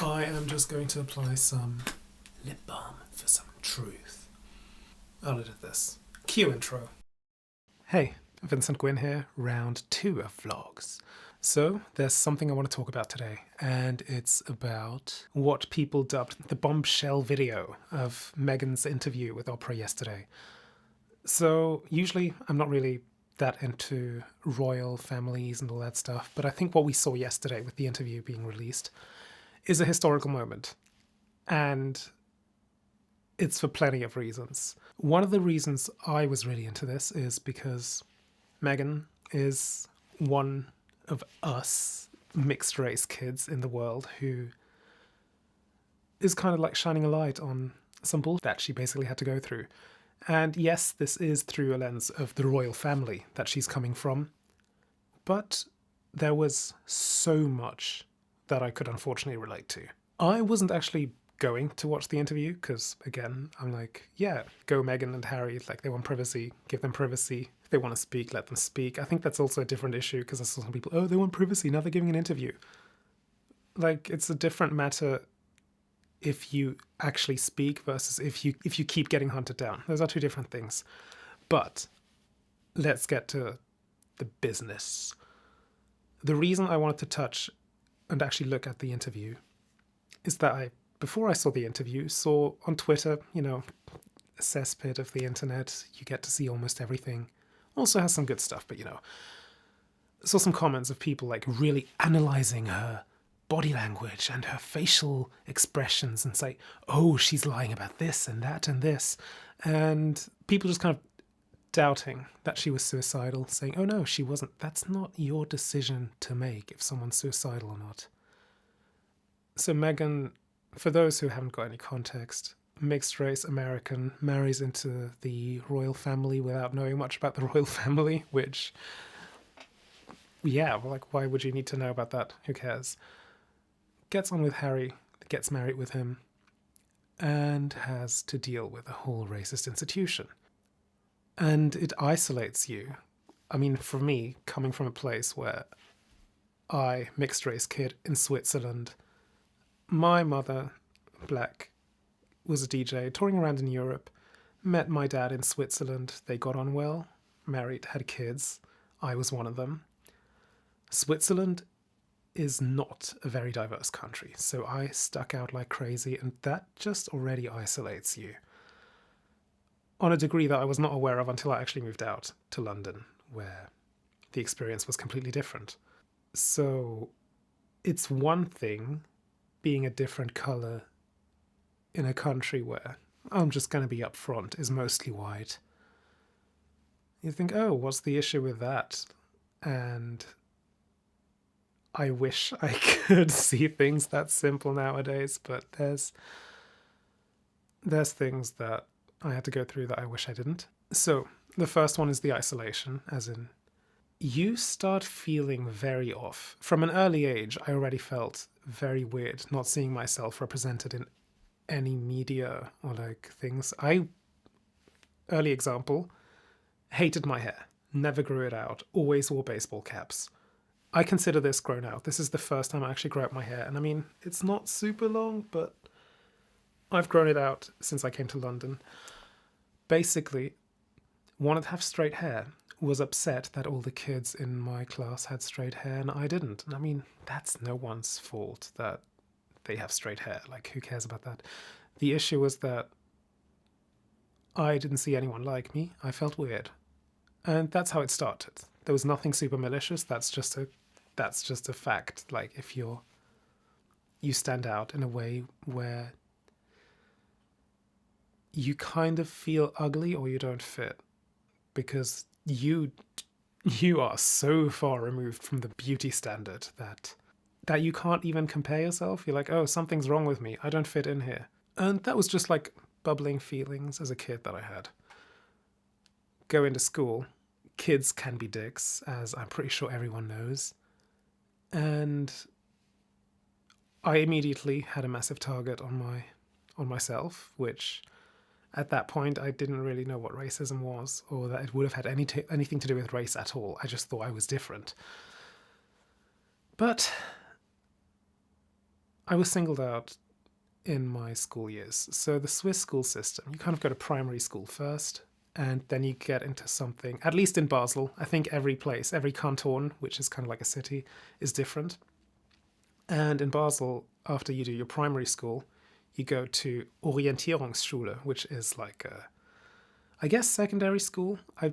I am just going to apply some lip balm for some truth. I'll edit this. Cue intro. Hey, Vincent Gwynn here, round 2 of vlogs. So, there's something I want to talk about today, and it's about what people dubbed the bombshell video of Meghan's interview with Oprah yesterday. So, usually I'm not really that into royal families and all that stuff, but I think what we saw yesterday with the interview being released is a historical moment. And it's for plenty of reasons. One of the reasons I was really into this is because Meghan is one of us mixed race kids in the world who is kind of like shining a light on some bullshit that she basically had to go through. And yes, this is through a lens of the royal family that she's coming from, but there was so much that I could unfortunately relate to. I wasn't actually going to watch the interview because, again, I'm like, yeah, go Meghan and Harry. Like, they want privacy, give them privacy. If they want to speak, let them speak. I think that's also a different issue because I saw some people, oh, they want privacy, now they're giving an interview. Like, it's a different matter if you actually speak versus if you keep getting hunted down. Those are two different things. But let's get to the business. The reason I wanted to touch and actually look at the interview is that before I saw the interview, saw on Twitter, a cesspit of the internet. You get to see almost everything. Also has some good stuff, but saw some comments of people like really analyzing her body language and her facial expressions and say, oh, she's lying about this and that and this. And people just kind of doubting that she was suicidal, saying, oh no, she wasn't. That's not your decision to make if someone's suicidal or not. So Meghan, for those who haven't got any context, mixed race American, marries into the royal family without knowing much about the royal family, which, yeah, like, why would you need to know about that? Who cares? Gets on with Harry, gets married with him, and has to deal with a whole racist institution. And it isolates you. I mean, for me, coming from a place where mixed race kid in Switzerland, my mother, black, was a DJ, touring around in Europe, met my dad in Switzerland. They got on well, married, had kids. I was one of them. Switzerland is not a very diverse country, so I stuck out like crazy, and that just already isolates you on a degree that I was not aware of until I actually moved out to London, where the experience was completely different. So it's one thing being a different colour in a country where, I'm just going to be upfront, is mostly white. You think, oh, what's the issue with that? And I wish I could see things that simple nowadays, but there's things that I had to go through that I wish I didn't. So the first one is the isolation, as in you start feeling very off. From an early age, I already felt very weird not seeing myself represented in any media or like things. Early example, hated my hair, never grew it out, always wore baseball caps. I consider this grown out. This is the first time I actually grew out my hair. And I mean, it's not super long, but I've grown it out since I came to London. Basically, wanted to have straight hair, was upset that all the kids in my class had straight hair and I didn't. And I mean, that's no one's fault that they have straight hair. Like, who cares about that? The issue was that I didn't see anyone like me. I felt weird. And that's how it started. There was nothing super malicious. That's just a fact. Like, if you stand out in a way where you kind of feel ugly or you don't fit, because you are so far removed from the beauty standard that you can't even compare yourself. You're like, oh, something's wrong with me. I don't fit in here. And that was just like bubbling feelings as a kid that I had. Go into school. Kids can be dicks, as I'm pretty sure everyone knows. And I immediately had a massive target on myself, which at that point I didn't really know what racism was, or that it would have had anything to do with race at all. I just thought I was different. But I was singled out in my school years. So the Swiss school system, you kind of go to primary school first, and then you get into something, at least in Basel. I think every place, every canton, which is kind of like a city, is different. And in Basel, after you do your primary school, you go to Orientierungsschule, which is like I guess secondary school. I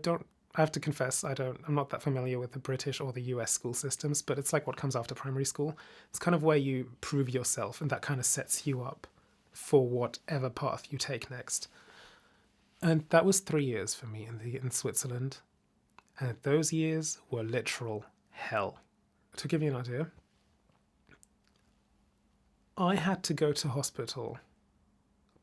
have to confess, I'm not that familiar with the British or the US school systems, but it's like what comes after primary school. It's kind of where you prove yourself, and that kind of sets you up for whatever path you take next. And that was 3 years for me in Switzerland. And those years were literal hell. To give you an idea, I had to go to hospital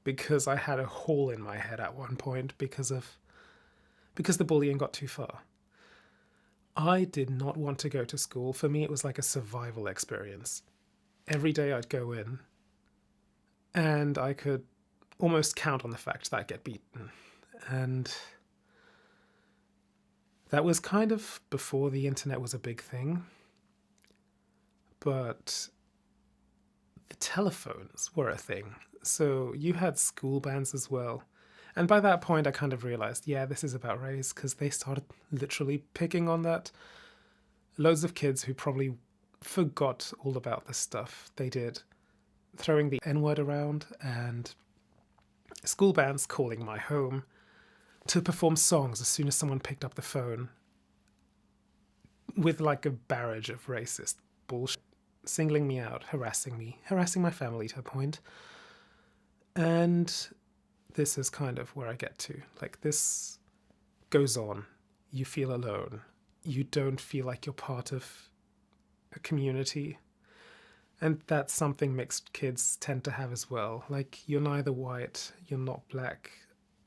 because I had a hole in my head at one point because the bullying got too far. I did not want to go to school. For me, it was like a survival experience. Every day I'd go in, and I could almost count on the fact that I'd get beaten. And that was kind of before the internet was a big thing. But the telephones were a thing. So you had school bands as well. And by that point, I kind of realized, yeah, this is about race, because they started literally picking on that. Loads of kids who probably forgot all about this stuff, they did, throwing the N-word around, and school bands calling my home to perform songs as soon as someone picked up the phone with like a barrage of racist bullshit, singling me out, harassing my family to a point. And this is kind of where I get to. Like, this goes on. You feel alone. You don't feel like you're part of a community. And that's something mixed kids tend to have as well. Like, you're neither white, you're not black.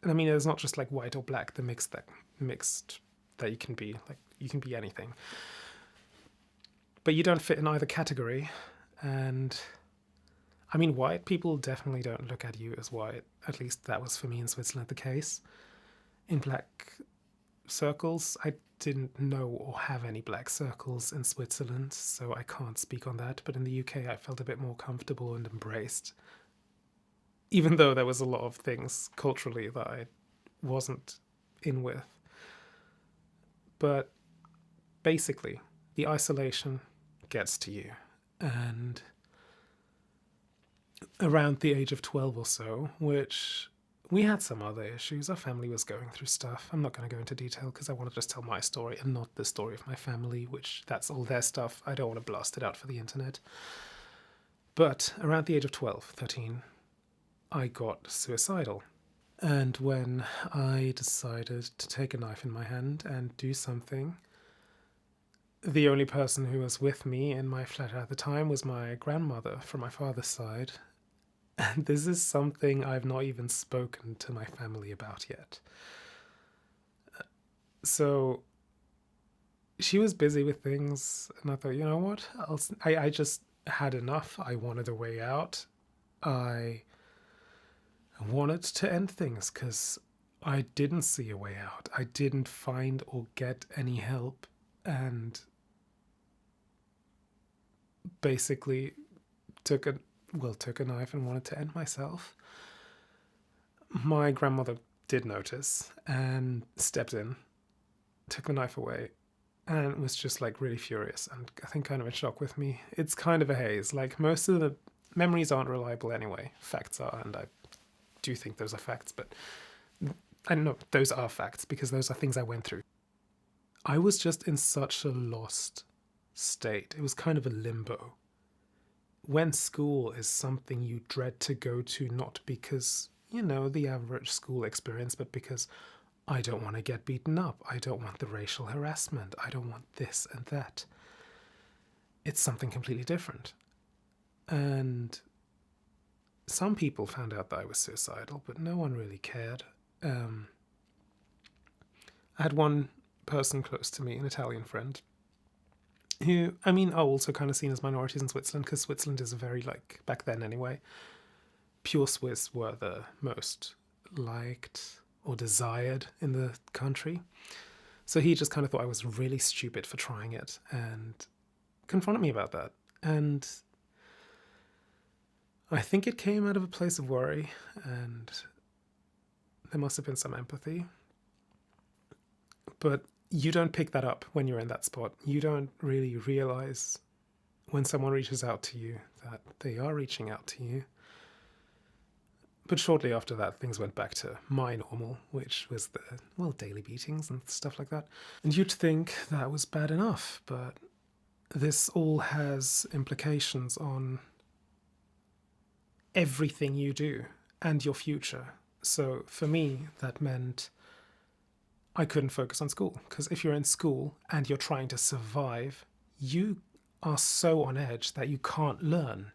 And I mean, it's not just like white or black, the mixed that you can be. Like, you can be anything. But you don't fit in either category. And I mean, white people definitely don't look at you as white. At least that was for me in Switzerland the case. In black circles, I didn't know or have any black circles in Switzerland, so I can't speak on that. But in the UK, I felt a bit more comfortable and embraced. Even though there was a lot of things culturally that I wasn't in with. But basically, the isolation gets to you. And around the age of 12 or so, which we had some other issues. Our family was going through stuff. I'm not going to go into detail because I want to just tell my story and not the story of my family, which that's all their stuff. I don't want to blast it out for the internet. But around the age of 12, 13, I got suicidal. And when I decided to take a knife in my hand and do something, the only person who was with me in my flat at the time was my grandmother from my father's side. And this is something I've not even spoken to my family about yet. So she was busy with things, and I thought, you know what? I just had enough. I wanted a way out. I wanted to end things because I didn't see a way out. I didn't find or get any help, and basically took a knife and wanted to end myself. My grandmother did notice and stepped in, took the knife away, and was just like really furious and I think kind of in shock with me. It's kind of a haze. Like, most of the memories aren't reliable anyway. Facts are, and I do think those are facts, but I don't know, those are facts because those are things I went through. I was just in such a lost state. It was kind of a limbo. When school is something you dread to go to, not because, the average school experience, but because I don't want to get beaten up. I don't want the racial harassment. I don't want this and that. It's something completely different. And some people found out that I was suicidal, but no one really cared. I had one person close to me, an Italian friend, who, are also kind of seen as minorities in Switzerland, because Switzerland is a very, back then anyway, pure Swiss were the most liked or desired in the country. So he just kind of thought I was really stupid for trying it and confronted me about that. And I think it came out of a place of worry, and there must have been some empathy. But you don't pick that up when you're in that spot. You don't really realize when someone reaches out to you that they are reaching out to you. But shortly after that, things went back to my normal, which was daily beatings and stuff like that. And you'd think that was bad enough, but this all has implications on everything you do and your future. So for me, that meant I couldn't focus on school, because if you're in school and you're trying to survive, you are so on edge that you can't learn.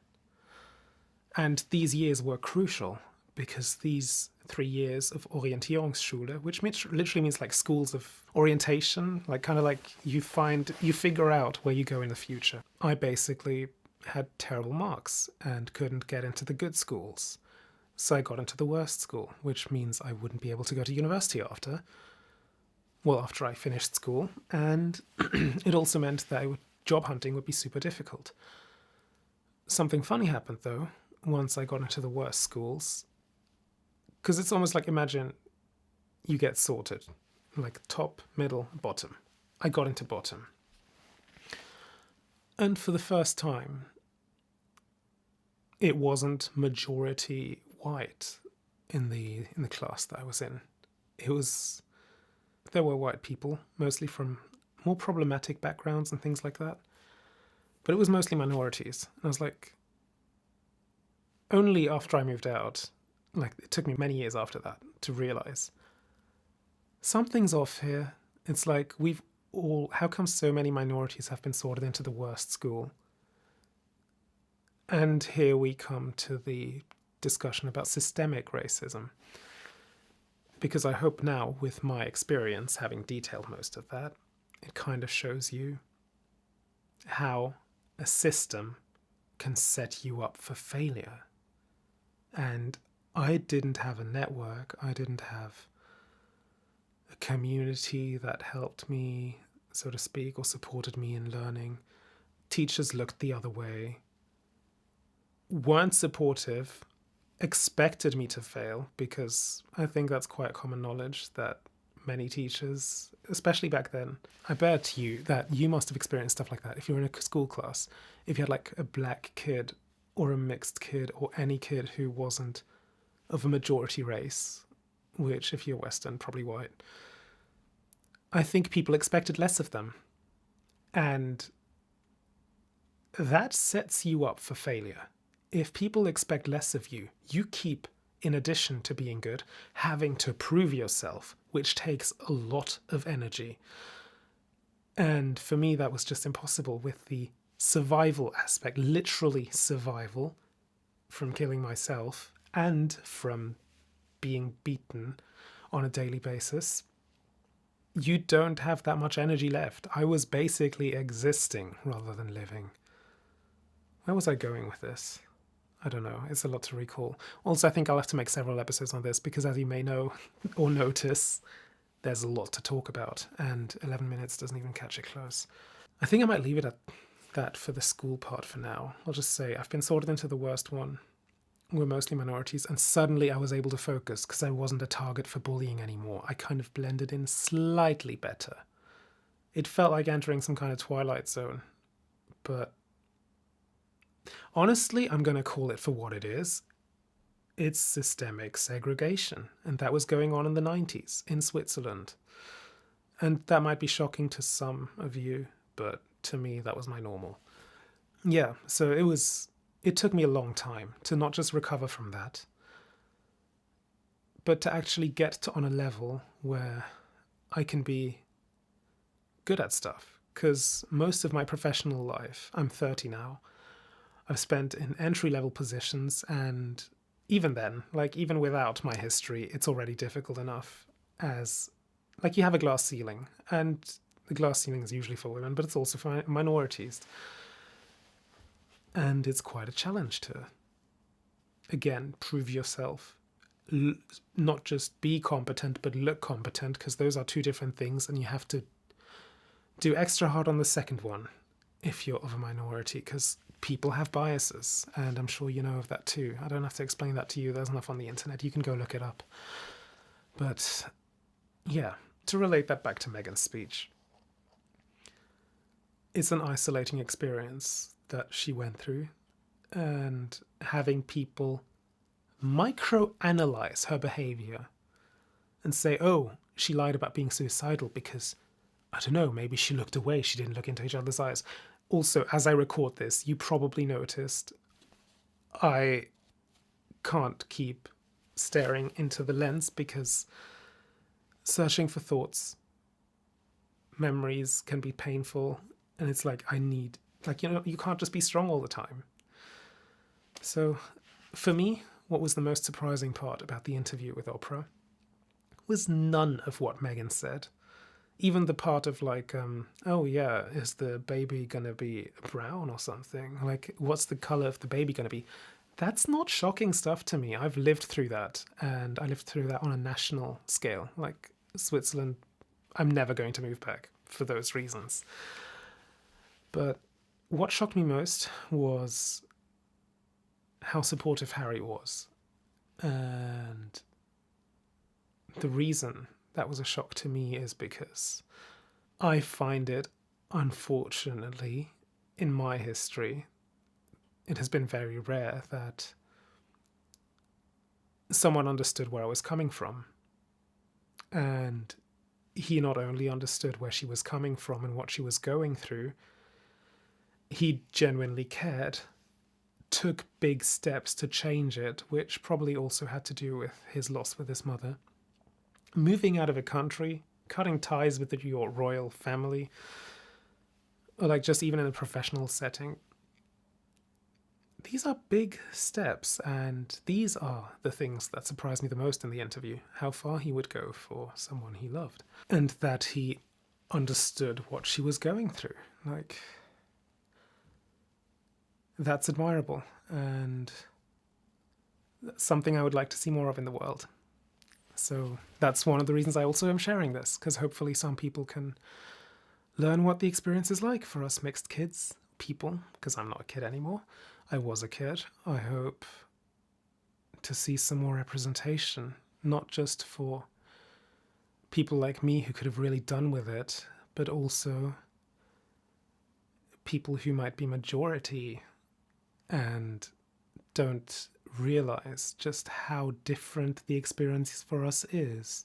And these years were crucial, because these 3 years of Orientierungsschule, which literally means like schools of orientation, like kind of like you figure out where you go in the future. I basically had terrible marks and couldn't get into the good schools. So I got into the worst school, which means I wouldn't be able to go to university after I finished school. And it also meant that job hunting would be super difficult. Something funny happened though, once I got into the worst schools. Because it's almost like, imagine you get sorted, like top, middle, bottom. I got into bottom. And for the first time, it wasn't majority white in the class that I was in. There were white people, mostly from more problematic backgrounds and things like that. But it was mostly minorities. And I was like, only after I moved out, like it took me many years after that to realize something's off here. It's like how come so many minorities have been sorted into the worst school? And here we come to the discussion about systemic racism. Because I hope now, with my experience, having detailed most of that, it kind of shows you how a system can set you up for failure. And I didn't have a network. I didn't have a community that helped me, so to speak, or supported me in learning. Teachers looked the other way, weren't supportive, expected me to fail, because I think that's quite common knowledge that many teachers, especially back then, I bet you that you must have experienced stuff like that. If you're in a school class, if you had like a black kid or a mixed kid or any kid who wasn't of a majority race, which if you're Western, probably white, I think people expected less of them. And that sets you up for failure. If people expect less of you, you keep, in addition to being good, having to prove yourself, which takes a lot of energy. And for me, that was just impossible with the survival aspect, literally survival from killing myself and from being beaten on a daily basis. You don't have that much energy left. I was basically existing rather than living. Where was I going with this? I don't know. It's a lot to recall. Also, I think I'll have to make several episodes on this because, as you may know or notice, there's a lot to talk about, and 11 minutes doesn't even catch it close. I think I might leave it at that for the school part for now. I'll just say I've been sorted into the worst one. We're mostly minorities, and suddenly I was able to focus because I wasn't a target for bullying anymore. I kind of blended in slightly better. It felt like entering some kind of Twilight Zone, but honestly, I'm going to call it for what it is. It's systemic segregation, and that was going on in the 90s in Switzerland. And that might be shocking to some of you, but to me, that was my normal. Yeah, so it took me a long time to not just recover from that, but to actually get on a level where I can be good at stuff. Because most of my professional life, I'm 30 now, I've spent in entry-level positions, and even then, like even without my history, it's already difficult enough as, like, you have a glass ceiling, and the glass ceiling is usually for women, but it's also for minorities. And it's quite a challenge to, again, prove yourself. Not just be competent, but look competent, because those are two different things, and you have to do extra hard on the second one if you're of a minority, because people have biases, and I'm sure you know of that too. I don't have to explain that to you. There's enough on the internet. You can go look it up. But yeah, to relate that back to Meghan's speech, it's an isolating experience that she went through, and having people microanalyze her behavior and say, oh, she lied about being suicidal because, I don't know, maybe she looked away, she didn't look into each other's eyes. Also, as I record this, you probably noticed I can't keep staring into the lens because searching for thoughts, memories can be painful, and it's like you can't just be strong all the time. So for me, what was the most surprising part about the interview with Oprah was none of what Meghan said. Even the part of oh yeah, is the baby gonna be brown or something? Like, what's the color of the baby gonna be? That's not shocking stuff to me. I've lived through that, and I lived through that on a national scale. Like Switzerland, I'm never going to move back for those reasons. But what shocked me most was how supportive Harry was. And the reason that was a shock to me is because I find it, unfortunately, in my history, it has been very rare that someone understood where I was coming from. And he not only understood where she was coming from and what she was going through, he genuinely cared, took big steps to change it, which probably also had to do with his loss with his mother. Moving out of a country, cutting ties with your royal family, or like just even in a professional setting. These are big steps, and these are the things that surprised me the most in the interview. How far he would go for someone he loved, and that he understood what she was going through. Like, that's admirable, and something I would like to see more of in the world. So that's one of the reasons I also am sharing this, because hopefully some people can learn what the experience is like for us mixed people, because I'm not a kid anymore. I was a kid. I hope to see some more representation, not just for people like me who could have really done with it, but also people who might be majority and don't realize just how different the experience for us is.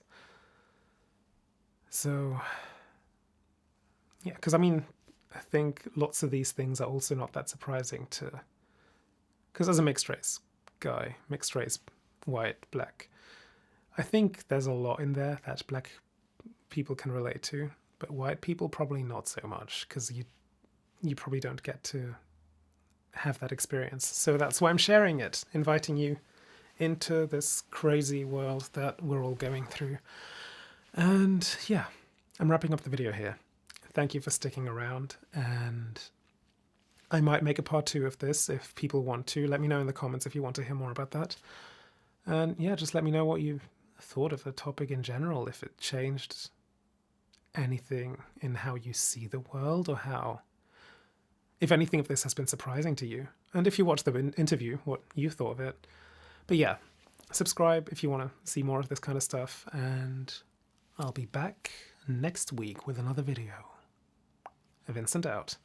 So, yeah, because I think lots of these things are also not that surprising because as a mixed race guy, mixed race, white, black, I think there's a lot in there that black people can relate to, but white people probably not so much, because you probably don't get to have that experience. So that's why I'm sharing it, inviting you into this crazy world that we're all going through. And yeah, I'm wrapping up the video here. Thank you for sticking around, and I might make a part 2 of this if people want to. Let me know in the comments if you want to hear more about that. And yeah, just let me know what you thought of the topic in general, if it changed anything in how you see the world, or if anything of this has been surprising to you. And if you watched the interview, what you thought of it. But yeah, subscribe if you want to see more of this kind of stuff, and I'll be back next week with another video. Vincent out.